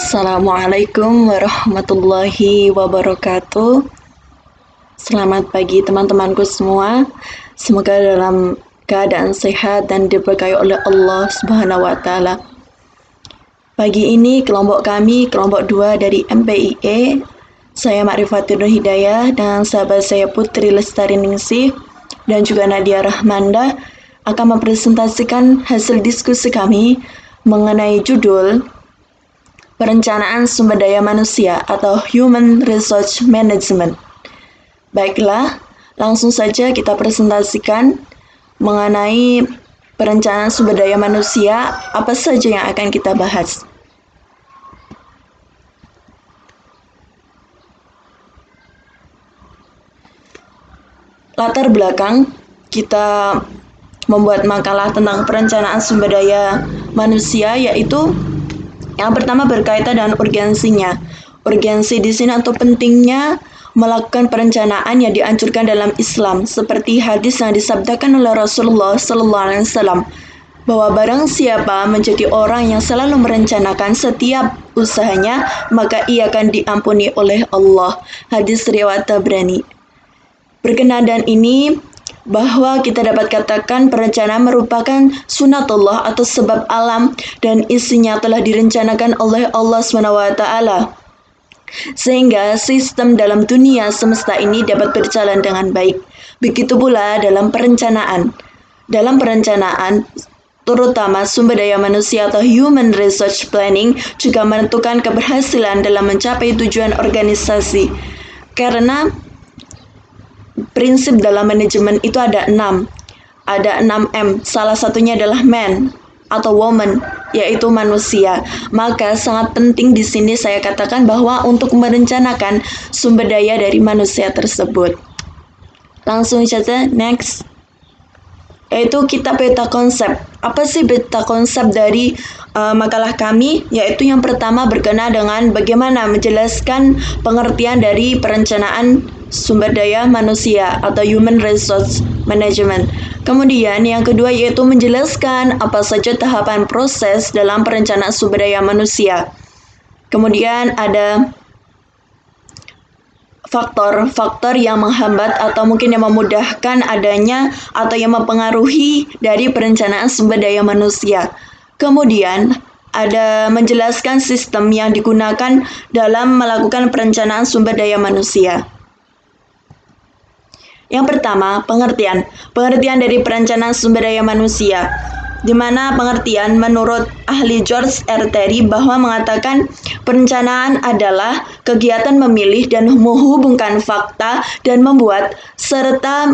Assalamualaikum warahmatullahi wabarakatuh. Selamat pagi teman-temanku semua. Semoga dalam keadaan sehat dan diberkahi oleh Allah Subhanahu wa taala. Pagi ini kelompok kami, kelompok 2 dari MPIE, saya Ma'rifatul Nur Hidayah dan sahabat saya Putri Lestari Ningsih dan juga Nadia Rahmanda akan mempresentasikan hasil diskusi kami mengenai judul Perencanaan Sumber Daya Manusia atau Human Resource Management. Baiklah, langsung saja kita presentasikan mengenai perencanaan sumber daya manusia, apa saja yang akan kita bahas. Latar belakang kita membuat makalah tentang perencanaan sumber daya manusia yaitu yang pertama berkaitan dengan urgensinya. Urgensi di sini atau pentingnya melakukan perencanaan yang dianjurkan dalam Islam, seperti hadis yang disabdakan oleh Rasulullah SAW bahwa barang siapa menjadi orang yang selalu merencanakan setiap usahanya, maka ia akan diampuni oleh Allah. Hadis riwayat Tabrani. Berkenaan ini bahwa kita dapat katakan perencanaan merupakan sunatullah atau sebab alam dan isinya telah direncanakan oleh Allah SWT. Sehingga sistem dalam dunia semesta ini dapat berjalan dengan baik. Begitu pula dalam perencanaan. Dalam perencanaan, terutama sumber daya manusia atau human resource planning juga menentukan keberhasilan dalam mencapai tujuan organisasi. Karena prinsip dalam manajemen itu ada 6. Ada 6M. Salah satunya adalah man atau woman, yaitu manusia. Maka sangat penting di sini saya katakan bahwa untuk merencanakan sumber daya dari manusia tersebut. Langsung saja next. Yaitu kita peta konsep. Apa sih peta konsep dari makalah kami? Yaitu yang pertama berkenaan dengan bagaimana menjelaskan pengertian dari perencanaan sumber daya manusia atau human resource management. Kemudian yang kedua yaitu menjelaskan apa saja tahapan proses dalam perencanaan sumber daya manusia. Kemudian ada faktor-faktor yang menghambat atau mungkin yang memudahkan adanya atau yang mempengaruhi dari perencanaan sumber daya manusia. Kemudian ada menjelaskan sistem yang digunakan dalam melakukan perencanaan sumber daya manusia. Yang pertama, pengertian. Pengertian dari perencanaan sumber daya manusia. Di mana pengertian menurut ahli George R. Terry bahwa mengatakan perencanaan adalah kegiatan memilih dan menghubungkan fakta dan membuat serta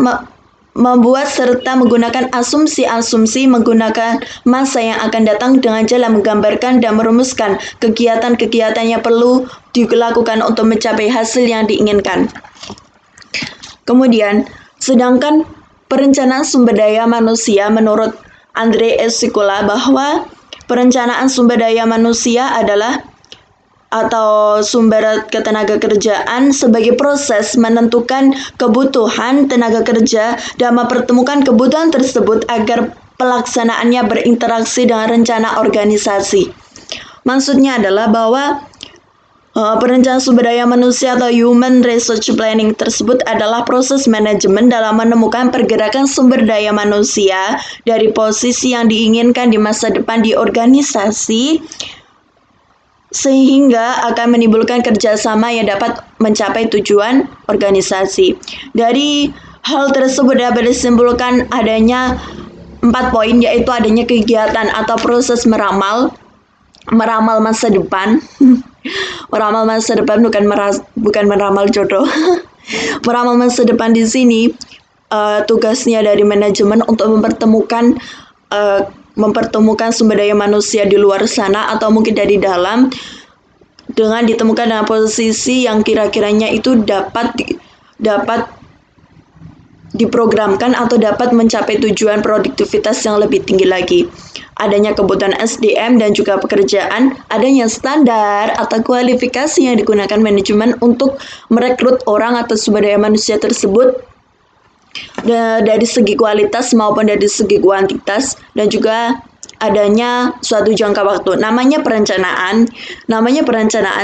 menggunakan asumsi-asumsi menggunakan masa yang akan datang dengan jalan menggambarkan dan merumuskan kegiatan-kegiatan yang perlu dilakukan untuk mencapai hasil yang diinginkan. Kemudian, sedangkan perencanaan sumber daya manusia menurut Andre S. Sikula bahwa perencanaan sumber daya manusia adalah atau sumber ketenaga kerjaan sebagai proses menentukan kebutuhan tenaga kerja dan mempertemukan kebutuhan tersebut agar pelaksanaannya berinteraksi dengan rencana organisasi. Maksudnya adalah bahwa perencanaan sumber daya manusia atau human resource planning tersebut adalah proses manajemen dalam menemukan pergerakan sumber daya manusia dari posisi yang diinginkan di masa depan di organisasi sehingga akan menimbulkan kerjasama yang dapat mencapai tujuan organisasi. Dari hal tersebut dapat disimpulkan adanya 4 poin, yaitu adanya kegiatan atau proses meramal masa depan. Meramal masa depan bukan meramal jodoh. Meramal masa depan di sini tugasnya dari manajemen untuk mempertemukan sumber daya manusia di luar sana atau mungkin dari dalam dengan ditemukan dengan posisi yang kira-kiranya itu dapat diprogramkan atau dapat mencapai tujuan produktivitas yang lebih tinggi lagi. Adanya kebutuhan SDM dan juga pekerjaan, adanya standar atau kualifikasi yang digunakan manajemen untuk merekrut orang atau sumber daya manusia tersebut dari segi kualitas maupun dari segi kuantitas, dan juga adanya suatu jangka waktu. Namanya perencanaan,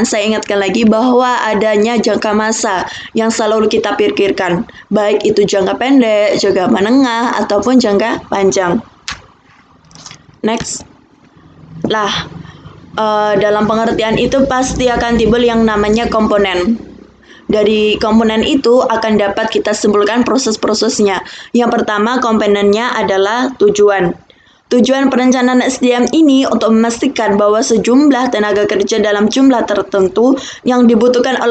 saya ingatkan lagi bahwa adanya jangka masa yang selalu kita pikirkan, baik itu jangka pendek, jangka menengah, ataupun jangka panjang. Next. Lah, dalam pengertian itu pasti akan timbul yang namanya komponen. Dari komponen itu akan dapat kita simpulkan proses-prosesnya. Yang pertama, komponennya adalah tujuan. Tujuan perencanaan SDM ini untuk memastikan bahwa sejumlah tenaga kerja dalam jumlah tertentu yang dibutuhkan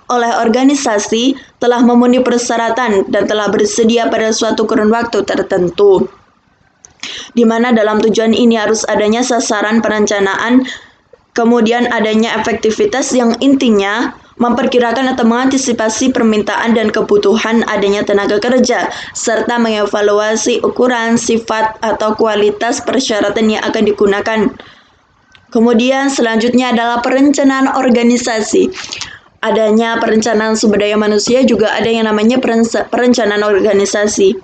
oleh organisasi telah memenuhi persyaratan dan telah bersedia pada suatu kurun waktu tertentu. Di mana dalam tujuan ini harus adanya sasaran perencanaan, kemudian adanya efektivitas yang intinya memperkirakan atau mengantisipasi permintaan dan kebutuhan adanya tenaga kerja, serta mengevaluasi ukuran, sifat, atau kualitas persyaratan yang akan digunakan. Kemudian selanjutnya adalah perencanaan organisasi. Adanya perencanaan sumber daya manusia, juga ada yang namanya perencanaan organisasi.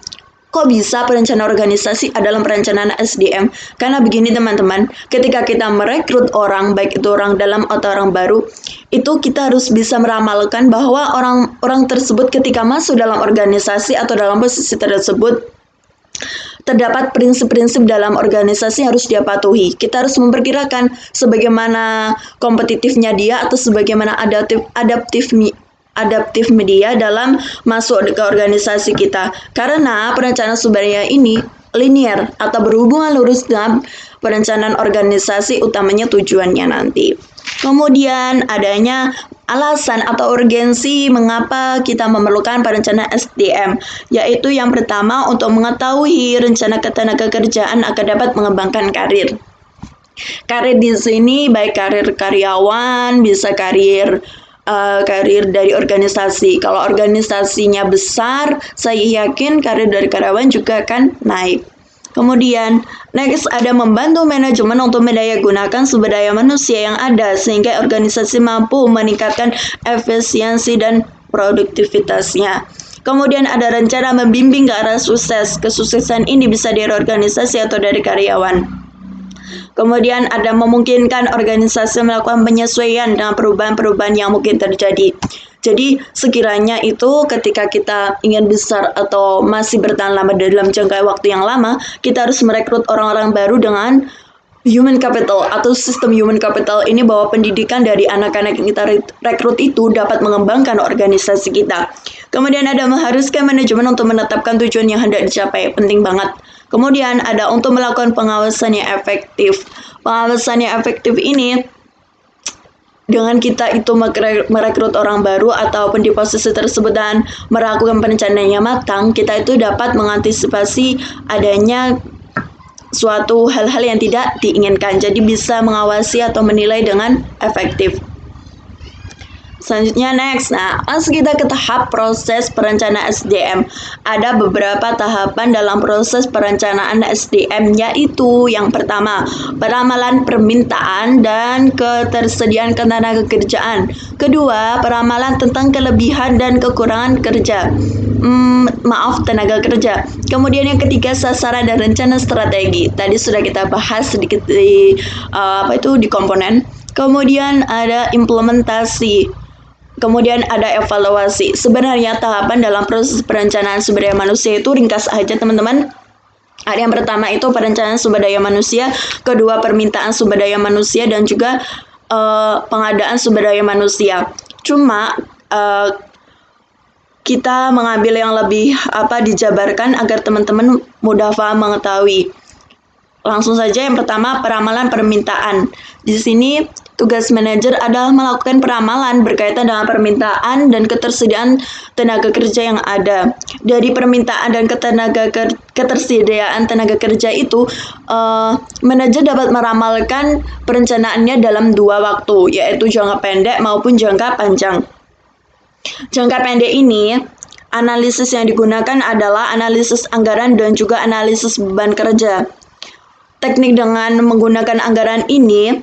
Kok bisa perencanaan organisasi adalah perencanaan SDM? Karena begini teman-teman, ketika kita merekrut orang, baik itu orang dalam atau orang baru, itu kita harus bisa meramalkan bahwa orang tersebut ketika masuk dalam organisasi atau dalam posisi tersebut, terdapat prinsip-prinsip dalam organisasi harus dia patuhi. Kita harus memperkirakan sebagaimana kompetitifnya dia atau sebagaimana adaptif media dalam masuk ke organisasi kita. Karena perencanaan sumber daya ini linear atau berhubungan lurus dengan perencanaan organisasi, utamanya tujuannya nanti. Kemudian adanya alasan atau urgensi mengapa kita memerlukan perencanaan SDM, yaitu yang pertama untuk mengetahui rencana ketenaga kerjaan agar dapat mengembangkan karir. Karir di sini baik karir karyawan, bisa karir dari organisasi. Kalau organisasinya besar, saya yakin karir dari karyawan juga akan naik. Kemudian, next ada membantu manajemen untuk mendayagunakan sumber daya manusia yang ada sehingga organisasi mampu meningkatkan efisiensi dan produktivitasnya. Kemudian ada rencana membimbing ke arah sukses. Kesuksesan ini bisa dari organisasi atau dari karyawan. Kemudian ada memungkinkan organisasi melakukan penyesuaian dengan perubahan-perubahan yang mungkin terjadi. Jadi sekiranya itu ketika kita ingin besar atau masih bertahan lama dalam jangka waktu yang lama, kita harus merekrut orang-orang baru dengan human capital atau sistem human capital ini, bahwa pendidikan dari anak-anak yang kita rekrut itu dapat mengembangkan organisasi kita. Kemudian ada mengharuskan manajemen untuk menetapkan tujuan yang hendak dicapai, penting banget. Kemudian ada untuk melakukan pengawasan yang efektif. Pengawasan yang efektif ini dengan kita itu merekrut orang baru ataupun di posisi tersebut dan melakukan perencanaan yang matang, kita itu dapat mengantisipasi adanya suatu hal-hal yang tidak diinginkan. Jadi bisa mengawasi atau menilai dengan efektif. Selanjutnya next. Nah, masuk kita ke tahap proses perencanaan SDM. Ada beberapa tahapan dalam proses perencanaan SDM, yaitu yang pertama, peramalan permintaan dan ketersediaan ketenaga kerjaan. Kedua, peramalan tentang kelebihan dan kekurangan tenaga kerja. Kemudian yang ketiga, sasaran dan rencana strategi. Tadi sudah kita bahas sedikit di di komponen. Kemudian ada implementasi. Kemudian ada evaluasi. Sebenarnya tahapan dalam proses perencanaan sumber daya manusia itu ringkas aja teman-teman. Ada yang pertama itu perencanaan sumber daya manusia, kedua permintaan sumber daya manusia, dan juga pengadaan sumber daya manusia. Cuma kita mengambil yang lebih dijabarkan agar teman-teman mudah paham mengetahui. Langsung saja yang pertama, peramalan permintaan. Di sini tugas manajer adalah melakukan peramalan berkaitan dengan permintaan dan ketersediaan tenaga kerja yang ada. Dari permintaan dan ketersediaan tenaga kerja itu, manajer dapat meramalkan perencanaannya dalam dua waktu, yaitu jangka pendek maupun jangka panjang. Jangka pendek ini, analisis yang digunakan adalah analisis anggaran dan juga analisis beban kerja. Teknik dengan menggunakan anggaran ini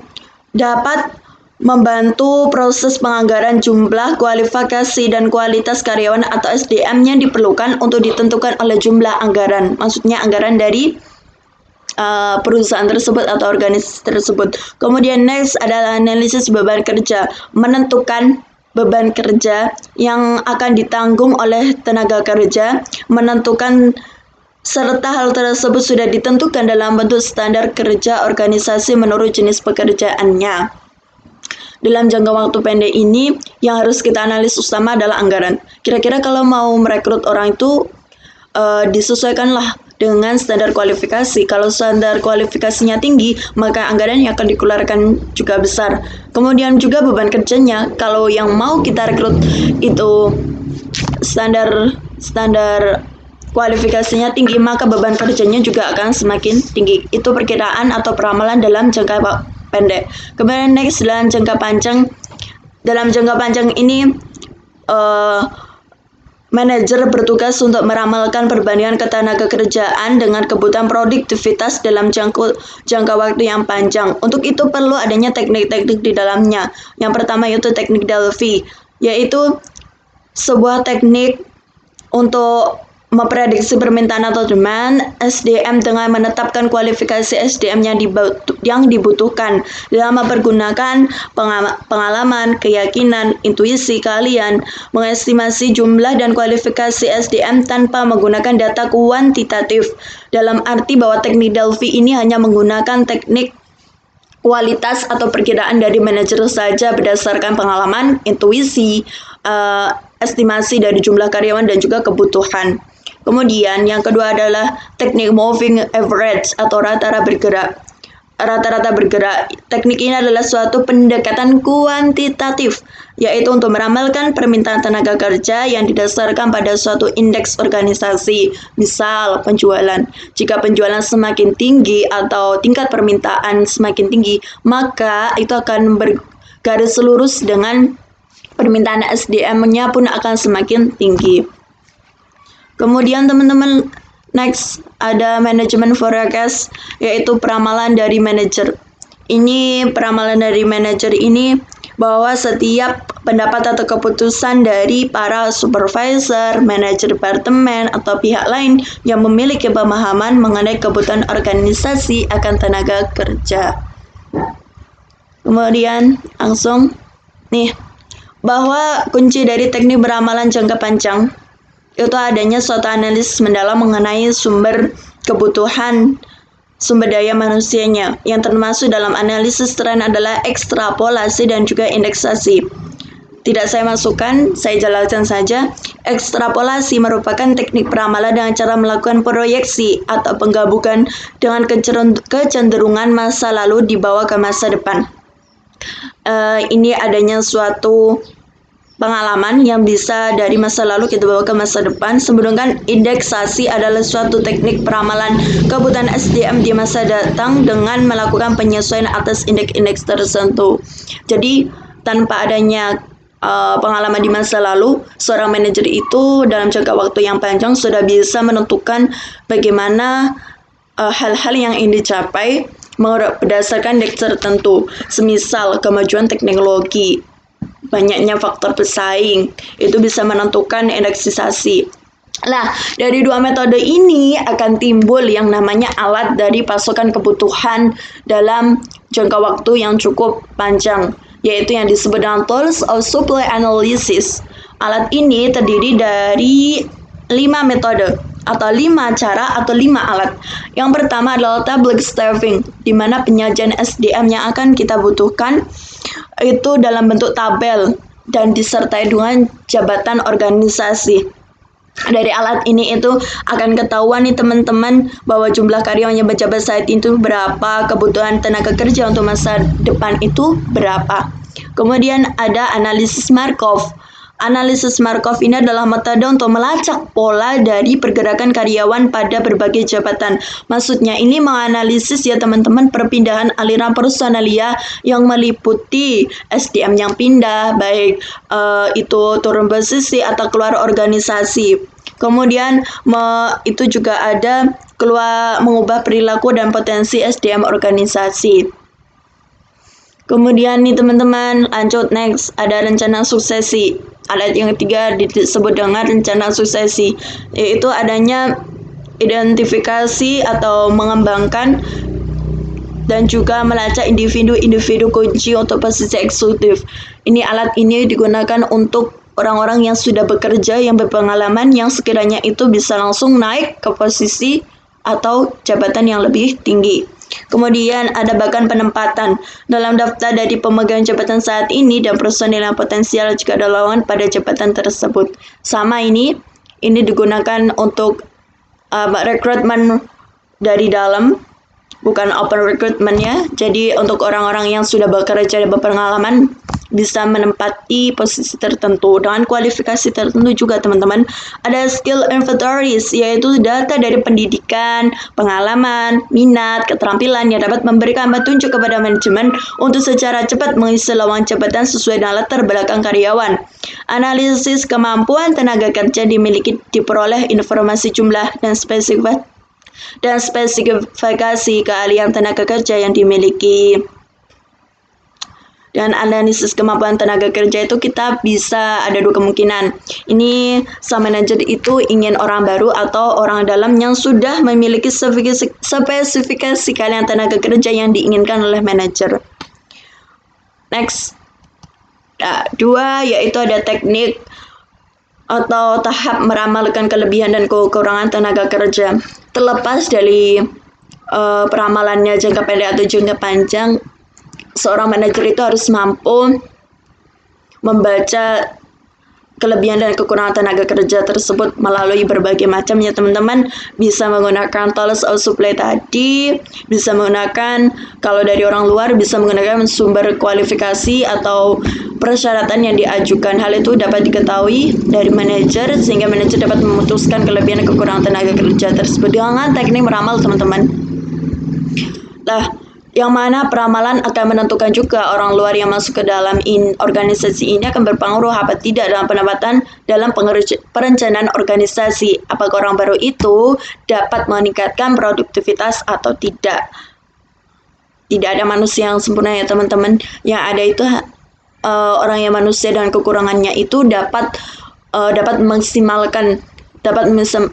dapat membantu proses penganggaran jumlah, kualifikasi, dan kualitas karyawan atau SDM yang diperlukan untuk ditentukan oleh jumlah anggaran. Maksudnya anggaran dari perusahaan tersebut atau organisasi tersebut. Kemudian next adalah analisis beban kerja, menentukan beban kerja yang akan ditanggung oleh tenaga kerja, menentukan serta hal tersebut sudah ditentukan dalam bentuk standar kerja organisasi menurut jenis pekerjaannya. Dalam jangka waktu pendek ini, yang harus kita analisis utama adalah anggaran. Kira-kira kalau mau merekrut orang itu, disesuaikanlah dengan standar kualifikasi. Kalau standar kualifikasinya tinggi, maka anggaran yang akan dikeluarkan juga besar. Kemudian juga beban kerjanya, kalau yang mau kita rekrut itu standar kualifikasinya tinggi, maka beban kerjanya juga akan semakin tinggi. Itu perkiraan atau peramalan dalam jangka pendek. Kemudian next dalam jangka panjang. Dalam jangka panjang ini manajer bertugas untuk meramalkan perbandingan ketenaga kerjaan dengan kebutuhan produktivitas dalam jangka waktu yang panjang. Untuk itu perlu adanya teknik-teknik di dalamnya. Yang pertama yaitu teknik Delphi, yaitu sebuah teknik untuk memprediksi permintaan atau demand SDM dengan menetapkan kualifikasi SDM yang dibutuhkan dalam mempergunakan pengalaman, keyakinan, intuisi kalian, mengestimasi jumlah dan kualifikasi SDM tanpa menggunakan data kuantitatif. Dalam arti bahwa teknik Delphi ini hanya menggunakan teknik kualitas atau perkiraan dari manajer saja berdasarkan pengalaman, intuisi, estimasi dari jumlah karyawan dan juga kebutuhan. Kemudian yang kedua adalah teknik moving average atau rata-rata bergerak. Teknik ini adalah suatu pendekatan kuantitatif, yaitu untuk meramalkan permintaan tenaga kerja yang didasarkan pada suatu indeks organisasi. Misal penjualan. Jika penjualan semakin tinggi atau tingkat permintaan semakin tinggi, maka itu akan bergaris lurus dengan permintaan SDM-nya pun akan semakin tinggi. Kemudian teman-teman, next ada manajemen forecast, yaitu peramalan dari manajer. Peramalan dari manajer ini bahwa setiap pendapat atau keputusan dari para supervisor, manajer departemen, atau pihak lain yang memiliki pemahaman mengenai kebutuhan organisasi akan tenaga kerja. Kemudian langsung bahwa kunci dari teknik beramalan jangka panjang itu adanya suatu analisis mendalam mengenai sumber kebutuhan sumber daya manusianya. Yang termasuk dalam analisis tren adalah ekstrapolasi dan juga indeksasi. Tidak saya masukkan, saya jelaskan saja. Ekstrapolasi merupakan teknik peramalan dengan cara melakukan proyeksi atau penggabungan dengan kecenderungan masa lalu dibawa ke masa depan. Ini adanya suatu pengalaman yang bisa dari masa lalu kita bawa ke masa depan. Sedangkan indeksasi adalah suatu teknik peramalan kebutuhan SDM di masa datang dengan melakukan penyesuaian atas indeks-indeks tertentu. Jadi tanpa adanya pengalaman di masa lalu, seorang manajer itu dalam jangka waktu yang panjang sudah bisa menentukan bagaimana hal-hal yang ingin dicapai berdasarkan indeks tertentu. Semisal kemajuan teknologi, banyaknya faktor pesaing, itu bisa menentukan indeksisasi. Nah, dari dua metode ini akan timbul yang namanya alat dari pasokan kebutuhan dalam jangka waktu yang cukup panjang, yaitu yang disebut dengan tools of supply analysis. Alat ini terdiri dari 5 metode atau 5 cara atau 5 alat. Yang pertama adalah tableau staffing, di mana penyajian SDM yang akan kita butuhkan itu dalam bentuk tabel dan disertai dengan jabatan organisasi. Dari alat ini itu akan ketahuan nih teman-teman bahwa jumlah karyawan yang berjabat saat itu berapa, kebutuhan tenaga kerja untuk masa depan itu berapa. Kemudian ada analisis Markov. Analisis Markov ini adalah metode untuk melacak pola dari pergerakan karyawan pada berbagai jabatan. Maksudnya ini menganalisis ya teman-teman perpindahan aliran personalia yang meliputi SDM yang pindah, baik itu turun posisi atau keluar organisasi. Kemudian itu juga ada mengubah perilaku dan potensi SDM organisasi. Kemudian nih teman-teman, lanjut next ada rencana suksesi. Alat yang ketiga disebut dengan rencana suksesi, yaitu adanya mengidentifikasi atau mengembangkan dan juga melacak individu-individu kunci untuk posisi eksekutif. Alat ini digunakan untuk orang-orang yang sudah bekerja, yang berpengalaman, yang sekiranya itu bisa langsung naik ke posisi atau jabatan yang lebih tinggi. Kemudian ada bahkan penempatan dalam daftar dari pemegang jabatan saat ini dan personil yang potensial jika ada lowongan pada jabatan tersebut. Sama ini digunakan untuk rekrutmen dari dalam, bukan open recruitment ya. Jadi untuk orang-orang yang sudah bekerja dan berpengalaman bisa menempati posisi tertentu dengan kualifikasi tertentu juga teman-teman. Ada skill inventories, yaitu data dari pendidikan, pengalaman, minat, keterampilan yang dapat memberikan petunjuk kepada manajemen untuk secara cepat mengisi lowongan jabatan sesuai dengan latar belakang karyawan. Analisis kemampuan tenaga kerja dimiliki diperoleh informasi jumlah dan spesifikasi keahlian tenaga kerja yang dimiliki. Dan analisis kemampuan tenaga kerja itu kita bisa ada dua kemungkinan. Ini sang manajer itu ingin orang baru atau orang dalam yang sudah memiliki spesifikasi keahlian tenaga kerja yang diinginkan oleh manajer. Next. Dua, yaitu ada teknik atau tahap meramalkan kelebihan dan kekurangan tenaga kerja. Terlepas dari peramalannya jangka pendek atau jangka panjang, seorang manajer itu harus mampu membaca kelebihan dan kekurangan tenaga kerja tersebut melalui berbagai macam ya teman-teman. Bisa menggunakan tools of supply tadi, bisa menggunakan, kalau dari orang luar bisa menggunakan sumber kualifikasi atau persyaratan yang diajukan. Hal itu dapat diketahui dari manajer sehingga manajer dapat memutuskan kelebihan dan kekurangan tenaga kerja tersebut dengan teknik meramal teman-teman. Yang mana peramalan akan menentukan juga orang luar yang masuk ke dalam organisasi ini akan berpengaruh apa tidak dalam penempatan dalam perencanaan organisasi. Apakah orang baru itu dapat meningkatkan produktivitas atau tidak. Tidak ada manusia yang sempurna ya teman-teman. Yang ada itu orang yang manusia dan kekurangannya itu dapat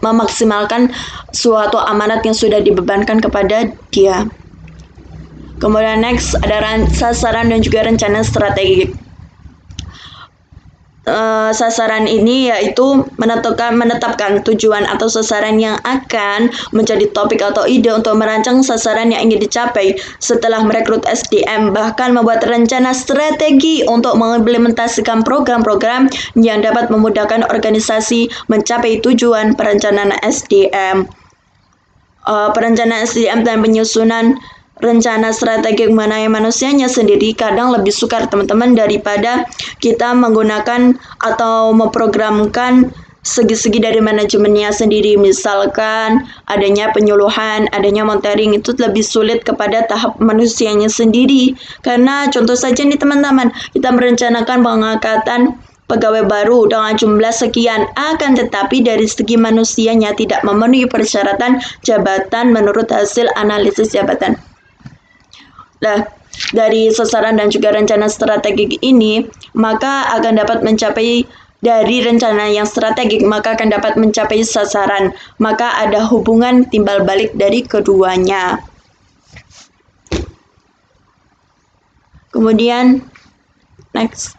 memaksimalkan suatu amanat yang sudah dibebankan kepada dia. Kemudian next ada sasaran dan juga rencana strategi. Sasaran ini yaitu menetapkan tujuan atau sasaran yang akan menjadi topik atau ide untuk merancang sasaran yang ingin dicapai setelah merekrut SDM, bahkan membuat rencana strategi untuk mengimplementasikan program-program yang dapat memudahkan organisasi mencapai tujuan perencanaan SDM. Perencanaan SDM dan penyusunan rencana strategi mengenai manusianya sendiri kadang lebih sukar teman-teman daripada kita menggunakan atau memprogramkan segi-segi dari manajemennya sendiri. Misalkan adanya penyuluhan, adanya monitoring, itu lebih sulit kepada tahap manusianya sendiri. Karena contoh saja nih teman-teman, kita merencanakan pengangkatan pegawai baru dengan jumlah sekian, akan tetapi dari segi manusianya tidak memenuhi persyaratan jabatan menurut hasil analisis jabatan. Dari sasaran dan juga rencana strategik ini, maka akan dapat mencapai dari rencana yang strategik, maka akan dapat mencapai sasaran. Maka ada hubungan timbal balik dari keduanya. Kemudian, next.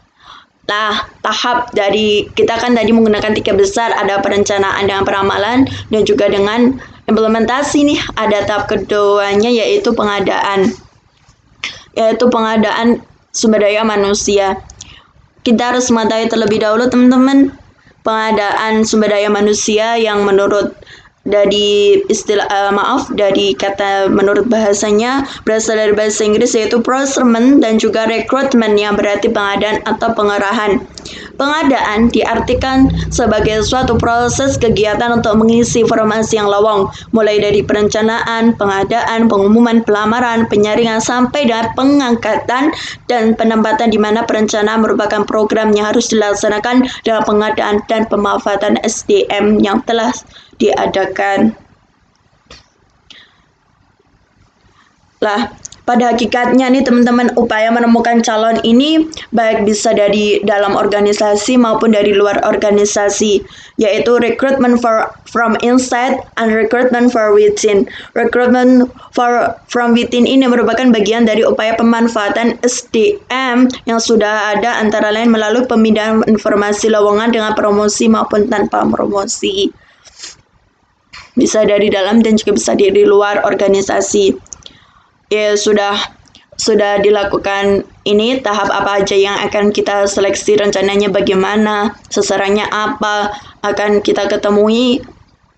Tahap dari, kita kan tadi menggunakan 3 besar, ada perencanaan dengan peramalan, dan juga dengan implementasi nih. Ada tahap keduanya yaitu pengadaan sumber daya manusia. Kita harus mengetahui terlebih dahulu teman-teman, pengadaan sumber daya manusia yang menurut menurut bahasanya berasal dari bahasa Inggris yaitu procurement dan juga recruitment yang berarti pengadaan atau pengerahan. Pengadaan diartikan sebagai suatu proses kegiatan untuk mengisi formasi yang lowong, mulai dari perencanaan, pengadaan, pengumuman, pelamaran, penyaringan sampai dengan pengangkatan dan penempatan, di mana perencanaan merupakan program yang harus dilaksanakan dalam pengadaan dan pemanfaatan SDM yang telah diadakan. pada hakikatnya nih teman-teman, upaya menemukan calon ini baik bisa dari dalam organisasi maupun dari luar organisasi, yaitu recruitment from inside and recruitment for within. Recruitment from within ini merupakan bagian dari upaya pemanfaatan SDM yang sudah ada, antara lain melalui pemindahan informasi lowongan dengan promosi maupun tanpa promosi. Bisa dari dalam dan juga bisa dari luar organisasi. Ya, sudah dilakukan ini tahap apa aja yang akan kita seleksi, rencananya bagaimana, sasarannya apa, akan kita ketemui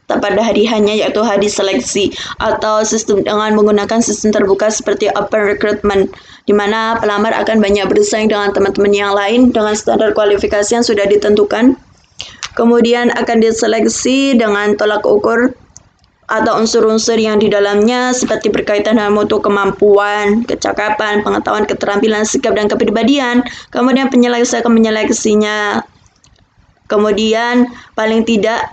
pada hari hanya, yaitu hari seleksi atau sistem dengan menggunakan sistem terbuka seperti open recruitment, di mana pelamar akan banyak bersaing dengan teman-teman yang lain dengan standar kualifikasi yang sudah ditentukan. Kemudian akan diseleksi dengan tolak ukur atau unsur-unsur yang di dalamnya seperti berkaitan dengan mutu kemampuan, kecakapan, pengetahuan, keterampilan, sikap, dan kepribadian. Kemudian menyeleksinya. Kemudian paling tidak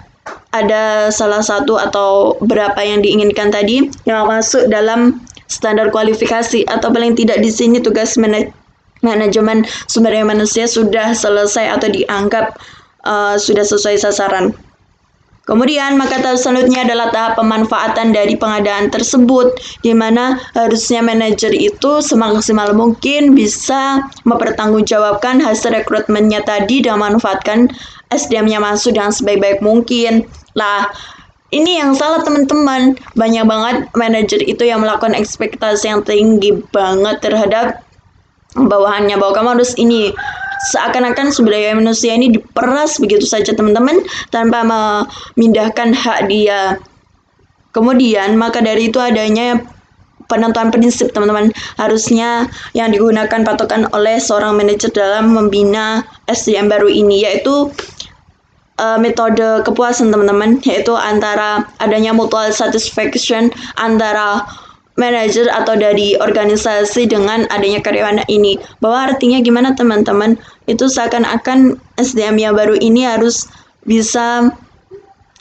ada salah satu atau berapa yang diinginkan tadi yang masuk dalam standar kualifikasi, atau paling tidak di sini tugas manajemen sumber daya manusia sudah selesai atau dianggap sudah sesuai sasaran. Kemudian maka tahap selanjutnya adalah tahap pemanfaatan dari pengadaan tersebut, di mana harusnya manajer itu semaksimal mungkin bisa mempertanggungjawabkan hasil rekrutmennya tadi dan memanfaatkan SDM-nya masuk dengan sebaik-baik mungkin. Lah, ini yang salah teman-teman. Banyak banget manajer itu yang melakukan ekspektasi yang tinggi banget terhadap bawahannya, bahwa kamu harus ini. Seakan-akan sumber daya manusia ini diperas begitu saja teman-teman, tanpa memindahkan hak dia. Kemudian maka dari itu adanya penentuan prinsip teman-teman, harusnya yang digunakan patokan oleh seorang manajer dalam membina SDM baru ini, yaitu metode kepuasan teman-teman, yaitu antara adanya mutual satisfaction antara manajer atau dari organisasi dengan adanya karyawan ini. Bahwa artinya gimana teman-teman, itu seakan-akan SDM yang baru ini harus bisa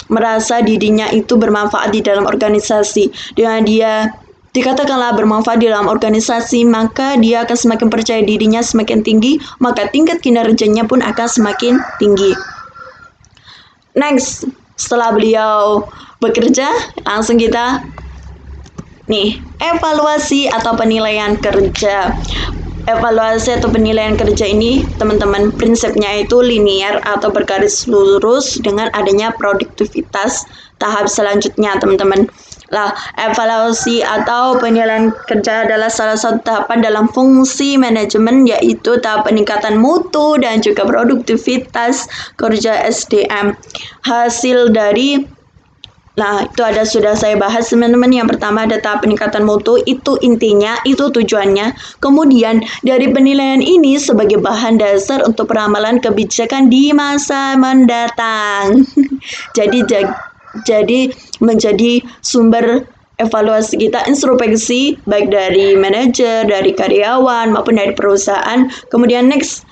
merasa dirinya itu bermanfaat di dalam organisasi. Dengan dia dikatakanlah bermanfaat di dalam organisasi, maka dia akan semakin percaya dirinya semakin tinggi, maka tingkat kinerjanya pun akan semakin tinggi. Next, setelah beliau bekerja, langsung kita evaluasi atau penilaian kerja. Evaluasi atau penilaian kerja ini, teman-teman, prinsipnya itu linear atau bergaris lurus dengan adanya produktivitas tahap selanjutnya, teman-teman. Lah, evaluasi atau penilaian kerja adalah salah satu tahapan dalam fungsi manajemen, yaitu tahap peningkatan mutu dan juga produktivitas kerja SDM. Hasil dari itu sudah saya bahas teman-teman. Yang pertama ada tahap peningkatan mutu, itu intinya, itu tujuannya. Kemudian dari penilaian ini sebagai bahan dasar untuk peramalan kebijakan di masa mendatang. Jadi menjadi sumber evaluasi kita, introspeksi baik dari manajer, dari karyawan maupun dari perusahaan. Kemudian next,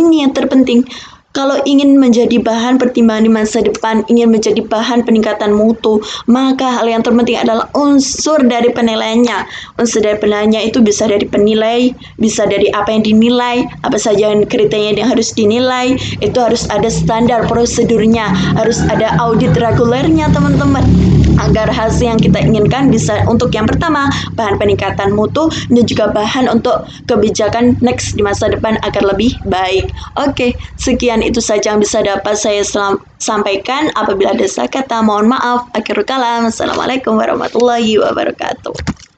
ini yang terpenting. Kalau ingin menjadi bahan pertimbangan di masa depan, ingin menjadi bahan peningkatan mutu, maka hal yang terpenting adalah unsur dari penilaiannya. Unsur dari penilaiannya itu bisa dari penilai, bisa dari apa yang dinilai, apa saja kriteria yang harus dinilai. Itu harus ada standar prosedurnya, harus ada audit regulernya teman-teman, agar hasil yang kita inginkan bisa untuk yang pertama bahan peningkatan mutu dan juga bahan untuk kebijakan next di masa depan agar lebih baik. Oke, sekian itu saja yang bisa dapat saya sampaikan. Apabila ada salah kata, mohon maaf. Akhirul kalam. Assalamualaikum warahmatullahi wabarakatuh.